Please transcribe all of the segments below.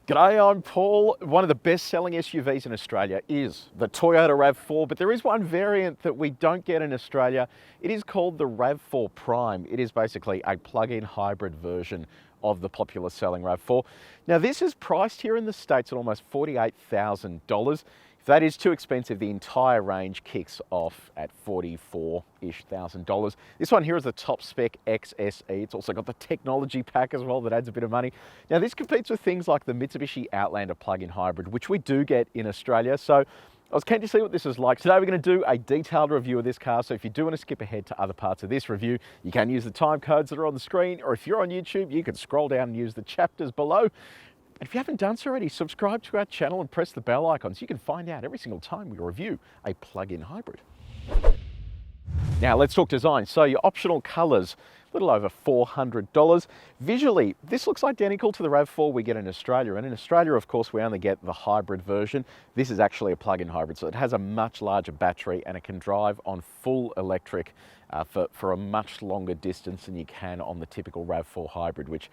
G'day, I'm Paul. One of the best-selling SUVs in Australia is the Toyota RAV4, but there is one variant that we don't get in Australia. It is called the RAV4 Prime. It is basically a plug-in hybrid version of the popular selling RAV4. Now, this is priced here in the States at almost $48,000. If that is too expensive, the entire range kicks off at $44-ish thousand. This one here is the top spec XSE. It's also got the technology pack as well that adds a bit of money. Now, this competes with things like the Mitsubishi Outlander plug-in hybrid, which we do get in Australia. So I was keen to see what this is like. Today we're going to do a detailed review of this car, so if you do want to skip ahead to other parts of this review, you can use the time codes that are on the screen, or if you're on YouTube, you can scroll down and use the chapters below. And if you haven't done so already, subscribe to our channel and press the bell icon so you can find out every single time we review a plug-in hybrid. Now let's talk design. So your optional colours, a little over $400. Visually, this looks identical to the RAV4 we get in Australia. And in Australia, of course, we only get the hybrid version. This is actually a plug-in hybrid, so it has a much larger battery and it can drive on full electric for a much longer distance than you can on the typical RAV4 hybrid, which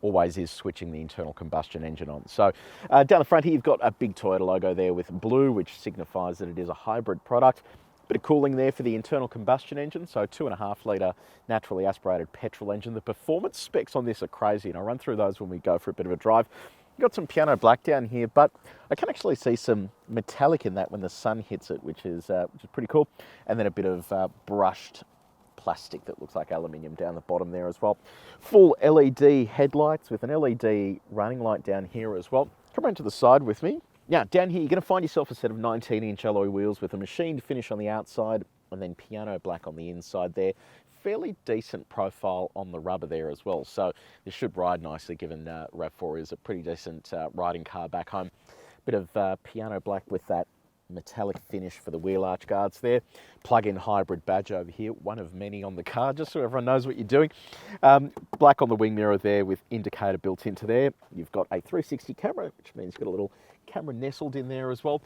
always is switching the internal combustion engine on. So down the front here, you've got a big Toyota logo there with blue, which signifies that it is a hybrid product. Bit of cooling there for the internal combustion engine, so 2.5 litre naturally aspirated petrol engine. The performance specs on this are crazy, and I'll run through those when we go for a bit of a drive. You've got some piano black down here, but I can actually see some metallic in that when the sun hits it, which is pretty cool. And then a bit of brushed plastic that looks like aluminium down the bottom there as well. Full LED headlights with an LED running light down here as well. Come around to the side with me. Now, down here, you're going to find yourself a set of 19-inch alloy wheels with a machined finish on the outside and then piano black on the inside there. Fairly decent profile on the rubber there as well. So this should ride nicely, given RAV4 is a pretty decent riding car back home. Bit of piano black with that metallic finish for the wheel arch guards there. Plug-in hybrid badge over here, one of many on the car, just so everyone knows what you're doing. Black on the wing mirror there with indicator built into there. You've got a 360 camera, which means you've got a little camera nestled in there as well.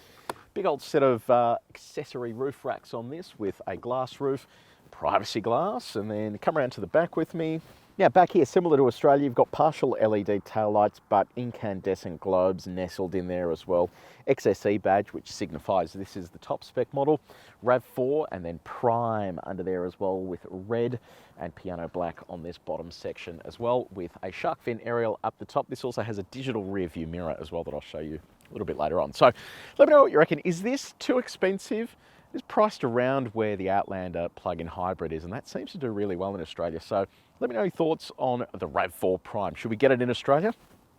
Big old set of accessory roof racks on this with a glass roof, privacy glass, and then come around to the back with me. Now back here, similar to Australia, you've got partial LED taillights, but incandescent globes nestled in there as well. XSE badge, which signifies this is the top spec model. RAV4 and then Prime under there as well, with red and piano black on this bottom section as well, with a shark fin aerial up the top. This also has a digital rear view mirror as well that I'll show you a little bit later on. So let me know what you reckon. Is this too expensive? It's priced around where the Outlander plug-in hybrid is, and that seems to do really well in Australia. So let me know your thoughts on the RAV4 Prime. Should we get it in Australia?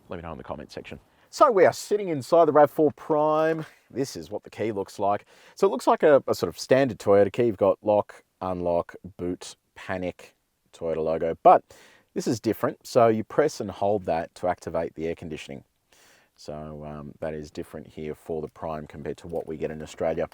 Let me know in the comment section. So we are sitting inside the RAV4 Prime. This is what the key looks like. So it looks like a sort of standard Toyota key. You've got lock, unlock, boot, panic, Toyota logo, but this is different. So you press and hold that to activate the air conditioning. So that is different here for the Prime compared to what we get in Australia.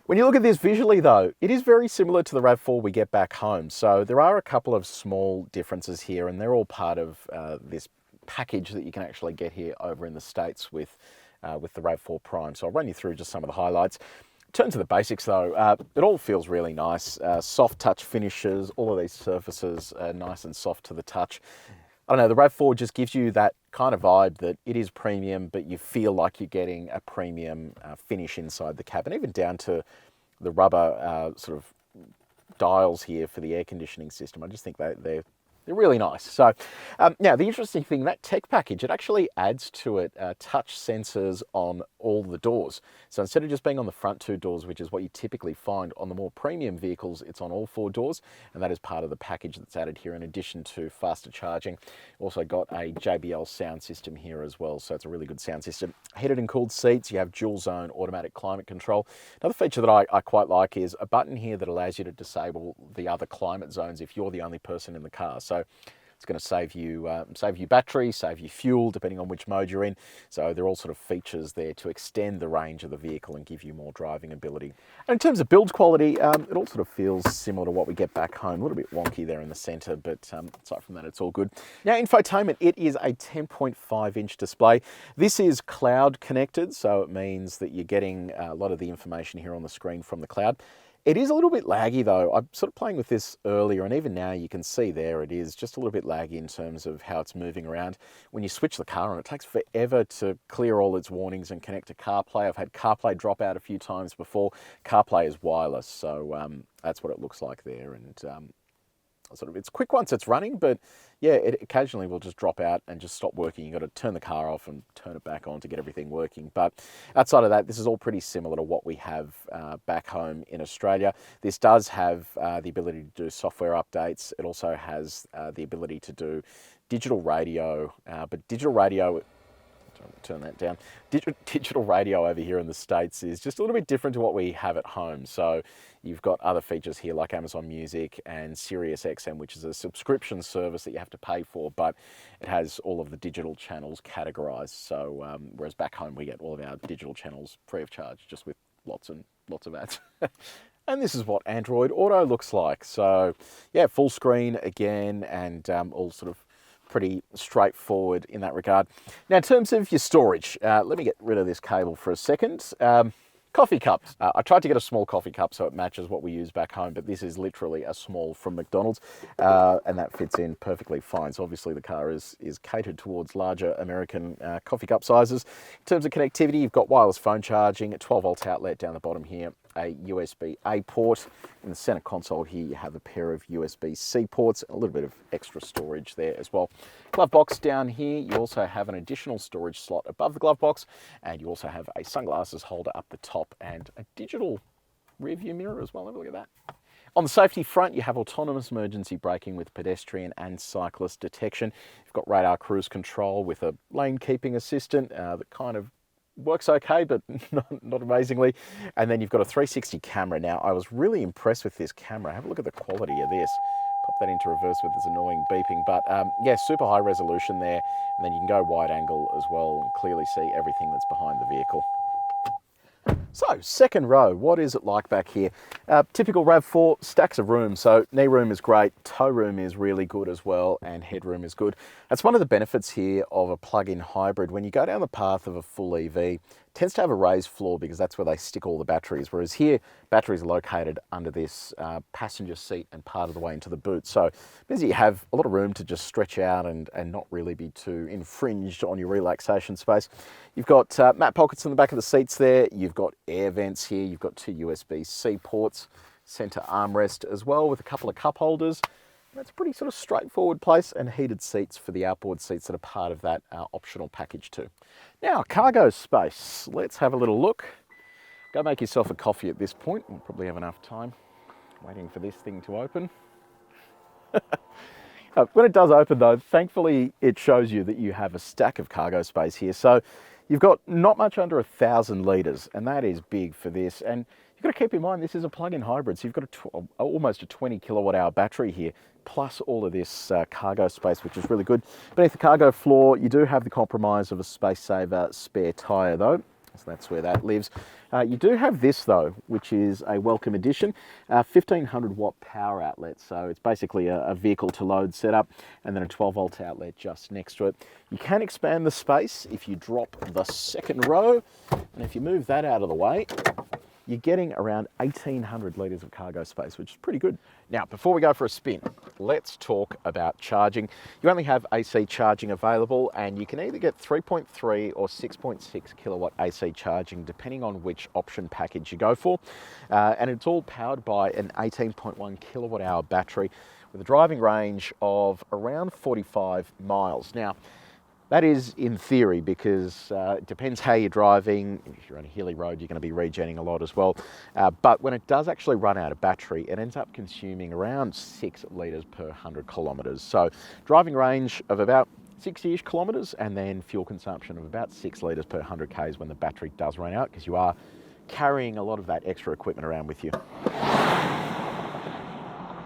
When you look at this visually though, it is very similar to the RAV4 we get back home. So there are a couple of small differences here, and they're all part of this package that you can actually get here over in the States with the RAV4 Prime. So I'll run you through just some of the highlights. In terms of the basics though, it all feels really nice. Soft touch finishes, all of these surfaces are nice and soft to the touch. I don't know, the RAV4 just gives you that kind of vibe that it is premium, but you feel like you're getting a premium finish inside the cabin, even down to the rubber sort of dials here for the air conditioning system. I just think they're really nice. So now the interesting thing, that tech package, it actually adds to it touch sensors on all the doors. So instead of just being on the front two doors, which is what you typically find on the more premium vehicles, it's on all four doors, and that is part of the package that's added here in addition to faster charging. Also got a JBL sound system here as well, so it's a really good sound system. Heated and cooled seats, you have dual zone automatic climate control. Another feature that I quite like is a button here that allows you to disable the other climate zones if you're the only person in the car. So it's going to save you battery, save you fuel, depending on which mode you're in. So they're all sort of features there to extend the range of the vehicle and give you more driving ability. And in terms of build quality, it all sort of feels similar to what we get back home. A little bit wonky there in the center, but aside from that, it's all good. Now, infotainment, it is a 10.5-inch display. This is cloud connected, so it means that you're getting a lot of the information here on the screen from the cloud. It is a little bit laggy though. I'm sort of playing with this earlier, and even now you can see there it is just a little bit laggy in terms of how it's moving around. When you switch the car on, it takes forever to clear all its warnings and connect to CarPlay. I've had CarPlay drop out a few times before. CarPlay is wireless, so that's what it looks like there. And sort of, it's quick once it's running, but yeah, it occasionally will just drop out and just stop working. You've got to turn the car off and turn it back on to get everything working. But outside of that, this is all pretty similar to what we have back home in Australia. This does have the ability to do software updates. It also has the ability to do digital radio, but digital radio, turn that down. Digital radio over here in the States is just a little bit different to what we have at home. So you've got other features here like Amazon Music and SiriusXM, which is a subscription service that you have to pay for, but it has all of the digital channels categorized. So whereas back home we get all of our digital channels free of charge, just with lots and lots of ads. And this is what Android Auto looks like. So yeah, full screen again, and all sort of pretty straightforward in that regard. Now, in terms of your storage, let me get rid of this cable for a second. Coffee cups. I tried to get a small coffee cup so it matches what we use back home, but this is literally a small from McDonald's, and that fits in perfectly fine. So obviously the car is catered towards larger American coffee cup sizes. In terms of connectivity, you've got wireless phone charging, a 12-volt outlet down the bottom here, a USB-A port. In the center console here, you have a pair of USB-C ports, a little bit of extra storage there as well. Glove box down here, you also have an additional storage slot above the glove box, and you also have a sunglasses holder up the top and a digital rear view mirror as well. Have a look at that. On the safety front, you have autonomous emergency braking with pedestrian and cyclist detection. You've got radar cruise control with a lane keeping assistant that kind of works okay, but not amazingly. And then you've got a 360 camera. Now, I was really impressed with this camera. Have a look at the quality of this. Pop that into reverse with this annoying beeping. But yeah, super high resolution there. And then you can go wide angle as well and clearly see everything that's behind the vehicle. So, second row, what is it like back here? Typical RAV4, stacks of room. So knee room is great, toe room is really good as well, and headroom is good. That's one of the benefits here of a plug-in hybrid. When you go down the path of a full EV, it tends to have a raised floor because that's where they stick all the batteries, whereas here, batteries are located under this passenger seat and part of the way into the boot. So it means that you have a lot of room to just stretch out and not really be too infringed on your relaxation space. You've got mat pockets in the back of the seats there. You've got air vents here. You've got two USB-C ports, center armrest as well with a couple of cup holders. That's a pretty sort of straightforward place, and heated seats for the outboard seats that are part of that optional package too. Now, cargo space. Let's have a little look. Go make yourself a coffee at this point. We'll probably have enough time. Waiting for this thing to open. When it does open though, thankfully it shows you that you have a stack of cargo space here. So you've got not much under 1,000 litres, and that is big for this. And you've got to keep in mind, this is a plug-in hybrid, so you've got almost a 20 kilowatt hour battery here, plus all of this cargo space, which is really good. Beneath the cargo floor, you do have the compromise of a space saver spare tyre though, so that's where that lives. You do have this though, which is a welcome addition, 1500 watt power outlet. So it's basically a vehicle to load setup, and then a 12-volt outlet just next to it. You can expand the space if you drop the second row, and if you move that out of the way, you're getting around 1,800 litres of cargo space, which is pretty good. Now, before we go for a spin, let's talk about charging. You only have AC charging available, and you can either get 3.3 or 6.6 kilowatt AC charging, depending on which option package you go for. And it's all powered by an 18.1 kilowatt hour battery with a driving range of around 45 miles. Now, that is in theory, because it depends how you're driving. If you're on a hilly road, you're going to be regenning a lot as well. But when it does actually run out of battery, it ends up consuming around 6 litres per 100 kilometres. So driving range of about 60-ish kilometres, and then fuel consumption of about 6 litres per 100 k's when the battery does run out, because you are carrying a lot of that extra equipment around with you.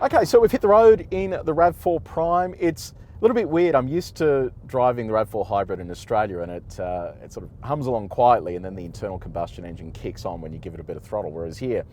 Okay, so we've hit the road in the RAV4 Prime. It's a little bit weird. I'm used to driving the RAV4 Hybrid in Australia, and it sort of hums along quietly, and then the internal combustion engine kicks on when you give it a bit of throttle, whereas here,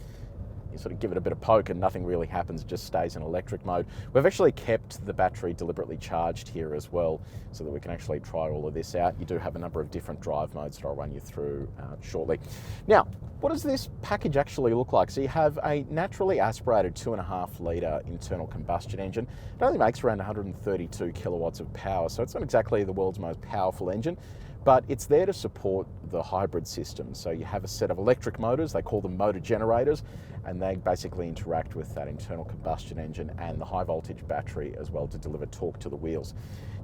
you sort of give it a bit of poke and nothing really happens, it just stays in electric mode. We've actually kept the battery deliberately charged here as well so that we can actually try all of this out. You do have a number of different drive modes that I'll run you through shortly. Now, what does this package actually look like? So you have a naturally aspirated 2.5 litre internal combustion engine. It only makes around 132 kilowatts of power, so it's not exactly the world's most powerful engine, but it's there to support the hybrid system. So you have a set of electric motors, they call them motor generators, and they basically interact with that internal combustion engine and the high voltage battery as well to deliver torque to the wheels.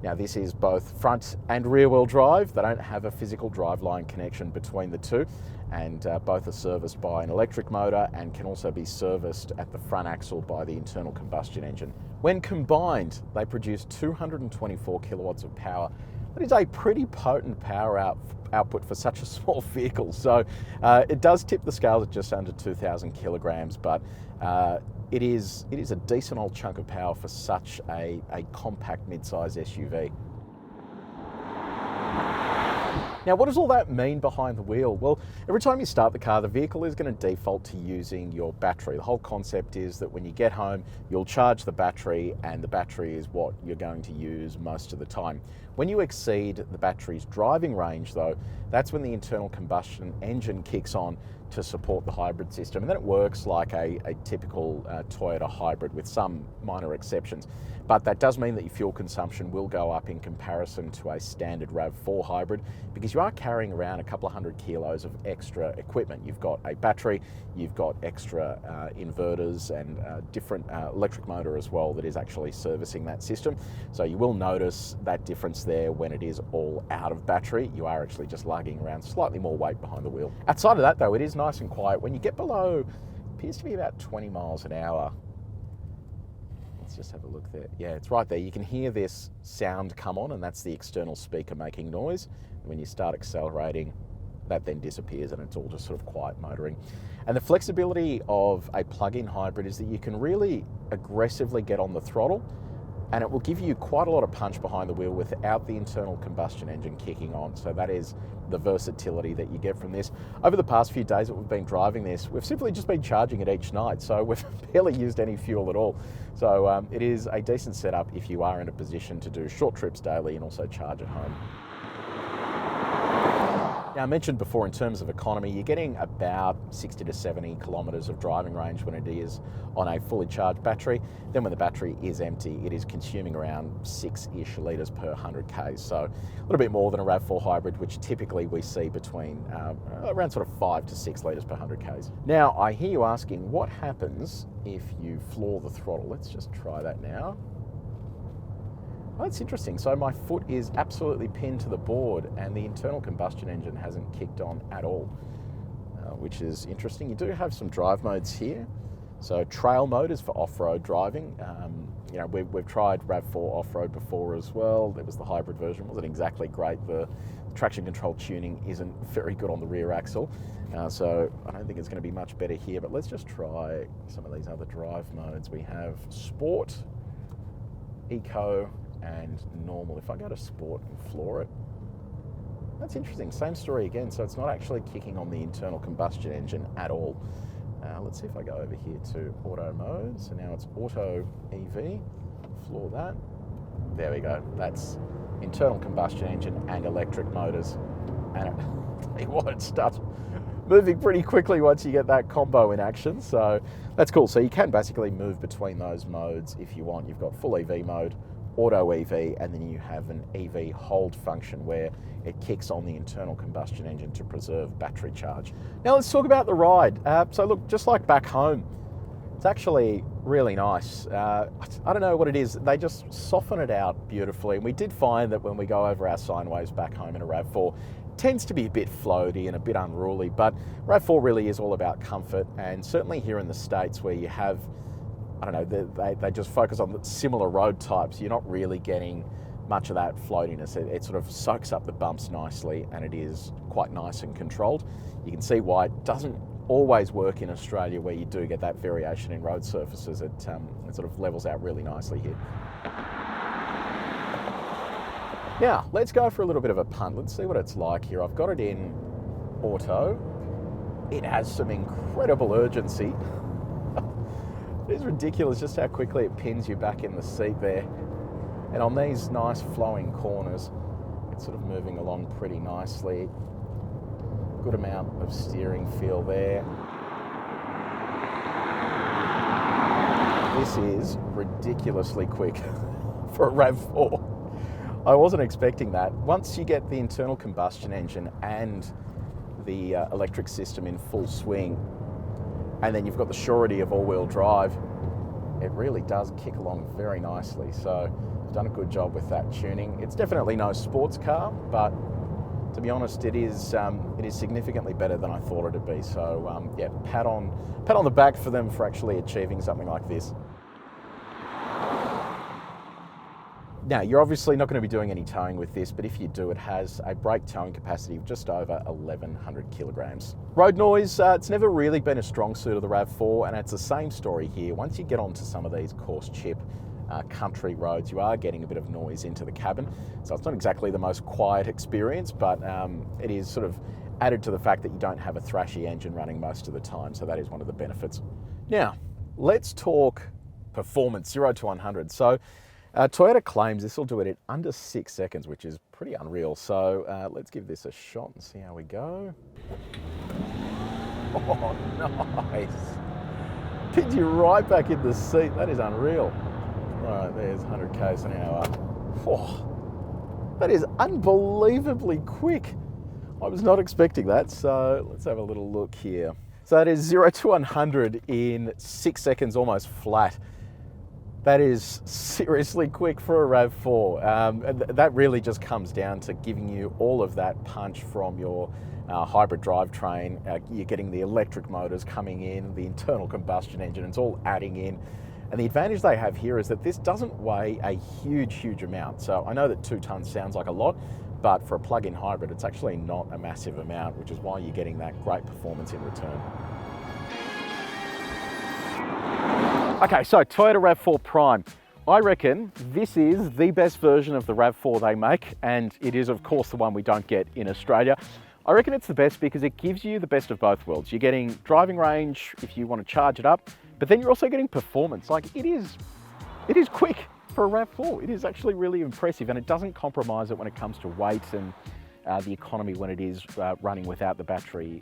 Now this is both front and rear wheel drive. They don't have a physical driveline connection between the two, and both are serviced by an electric motor and can also be serviced at the front axle by the internal combustion engine. When combined, they produce 224 kilowatts of power. That is a pretty potent power output for such a small vehicle. So it does tip the scales at just under 2,000 kilograms, but it is a decent old chunk of power for such a compact mid-size SUV. Now, what does all that mean behind the wheel? Well, every time you start the car, the vehicle is going to default to using your battery. The whole concept is that when you get home, you'll charge the battery, and the battery is what you're going to use most of the time. When you exceed the battery's driving range, though, that's when the internal combustion engine kicks on to support the hybrid system. And then it works like a typical Toyota hybrid with some minor exceptions. But that does mean that your fuel consumption will go up in comparison to a standard RAV4 hybrid, because you are carrying around a couple of 100 kilos of extra equipment. You've got a battery, you've got extra inverters and different electric motor as well that is actually servicing that system. So you will notice that difference there when it is all out of battery. You are actually just lugging around slightly more weight behind the wheel. Outside of that though, it is nice and quiet. When you get below, appears to be about 20 miles an hour. Let's just have a look there. Yeah, it's right there. You can hear this sound come on, and that's the external speaker making noise. When you start accelerating, that then disappears and it's all just sort of quiet motoring. And the flexibility of a plug-in hybrid is that you can really aggressively get on the throttle, and it will give you quite a lot of punch behind the wheel without the internal combustion engine kicking on. So that is the versatility that you get from this. Over the past few days that we've been driving this, we've simply just been charging it each night, so we've barely used any fuel at all. So it is a decent setup if you are in a position to do short trips daily and also charge at home. Now, I mentioned before, in terms of economy, you're getting about 60 to 70 kilometres of driving range when it is on a fully charged battery. Then when the battery is empty, it is consuming around 6-ish litres per 100 k's. So a little bit more than a RAV4 hybrid, which typically we see between around sort of 5 to 6 litres per 100 k's. Now, I hear you asking, what happens if you floor the throttle? Let's just try that now. Oh, that's interesting. So my foot is absolutely pinned to the board and the internal combustion engine hasn't kicked on at all, which is interesting. You do have some drive modes here. So trail mode is for off-road driving. You know, we've tried RAV4 off-road before as well. There was the hybrid version. It wasn't exactly great. The traction control tuning isn't very good on the rear axle. So I don't think it's going to be much better here, but let's just try some of these other drive modes. We have Sport, Eco, and normal. If I go to sport and floor it, that's interesting. Same story again. So it's not actually kicking on the internal combustion engine at all. Let's see if I go over here to auto mode. So now it's auto EV. Floor that. There we go. That's internal combustion engine and electric motors. And it starts moving pretty quickly once you get that combo in action. So that's cool. So you can basically move between those modes if you want. You've got full EV mode, auto EV, and then you have an EV hold function where it kicks on the internal combustion engine to preserve battery charge. Now let's talk about the ride. So look, just like back home, it's actually really nice. I don't know what it is. They just soften it out beautifully. And we did find that when we go over our sine waves back home in a RAV4, it tends to be a bit floaty and a bit unruly, but RAV4 really is all about comfort. And certainly here in the States where you have, I don't know, they just focus on similar road types, you're not really getting much of that floatiness. It sort of soaks up the bumps nicely, and it is quite nice and controlled. You can see why it doesn't always work in Australia, where you do get that variation in road surfaces. It sort of levels out really nicely here. Now, let's go for a little bit of a punt. Let's see what it's like here. I've got it in auto. It has some incredible urgency. It's ridiculous just how quickly it pins you back in the seat there. And on these nice flowing corners, it's sort of moving along pretty nicely. Good amount of steering feel there. This is ridiculously quick for a RAV4. I wasn't expecting that. Once you get the internal combustion engine and the electric system in full swing, and then you've got the surety of all-wheel drive, it really does kick along very nicely. So I've done a good job with that tuning. It's definitely no sports car, but to be honest, it is significantly better than I thought it'd be. So yeah, pat on the back for them for actually achieving something like this. Now, you're obviously not going to be doing any towing with this, but if you do, it has a brake towing capacity of just over 1,100 kilograms. Road noise, it's never really been a strong suit of the RAV4, and it's the same story here. Once you get onto some of these coarse chip country roads, you are getting a bit of noise into the cabin. So it's not exactly the most quiet experience, but it is sort of added to the fact that you don't have a thrashy engine running most of the time. So that is one of the benefits. Now, let's talk performance, 0 to 100. So Toyota claims this will do it in under 6 seconds, which is pretty unreal. So let's give this a shot and see how we go. Oh, nice. Pins you right back in the seat. That is unreal. Right, there's 100 k's an hour. Oh, that is unbelievably quick. I was not expecting that, so let's have a little look here. So that is 0 to 100 in 6 seconds, almost flat. That is seriously quick for a RAV4. And that really just comes down to giving you all of that punch from your hybrid drivetrain. You're getting the electric motors coming in, the internal combustion engine, it's all adding in. And the advantage they have here is that this doesn't weigh a huge amount. So I know that 2 tons sounds like a lot, but for a plug-in hybrid, it's actually not a massive amount, which is why you're getting that great performance in return. Okay, so Toyota RAV4 Prime. I reckon this is the best version of the RAV4 they make, and it is of course the one we don't get in Australia. I reckon it's the best because it gives you the best of both worlds. You're getting driving range if you want to charge it up, but then you're also getting performance. Like it is quick for a RAV4. It is actually really impressive, and it doesn't compromise it when it comes to weight and the economy when it is running without the battery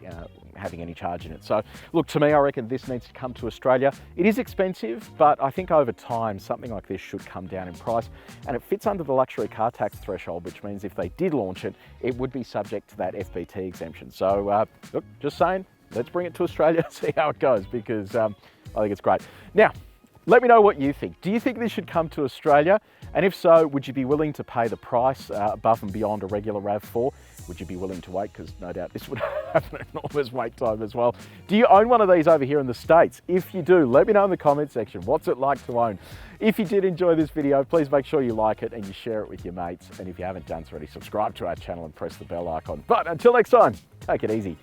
having any charge in it. So look, to me, I reckon this needs to come to Australia. It is expensive, but I think over time, something like this should come down in price, and it fits under the luxury car tax threshold, which means if they did launch it, it would be subject to that FBT exemption. So look, just saying, let's bring it to Australia, see how it goes, because I think it's great. Now, let me know what you think. Do you think this should come to Australia? And if so, would you be willing to pay the price above and beyond a regular RAV4? Would you be willing to wait? Because no doubt this would have an enormous wait time as well. Do you own one of these over here in the States? If you do, let me know in the comment section. What's it like to own? If you did enjoy this video, please make sure you like it and you share it with your mates. And if you haven't done so already, subscribe to our channel and press the bell icon. But until next time, take it easy.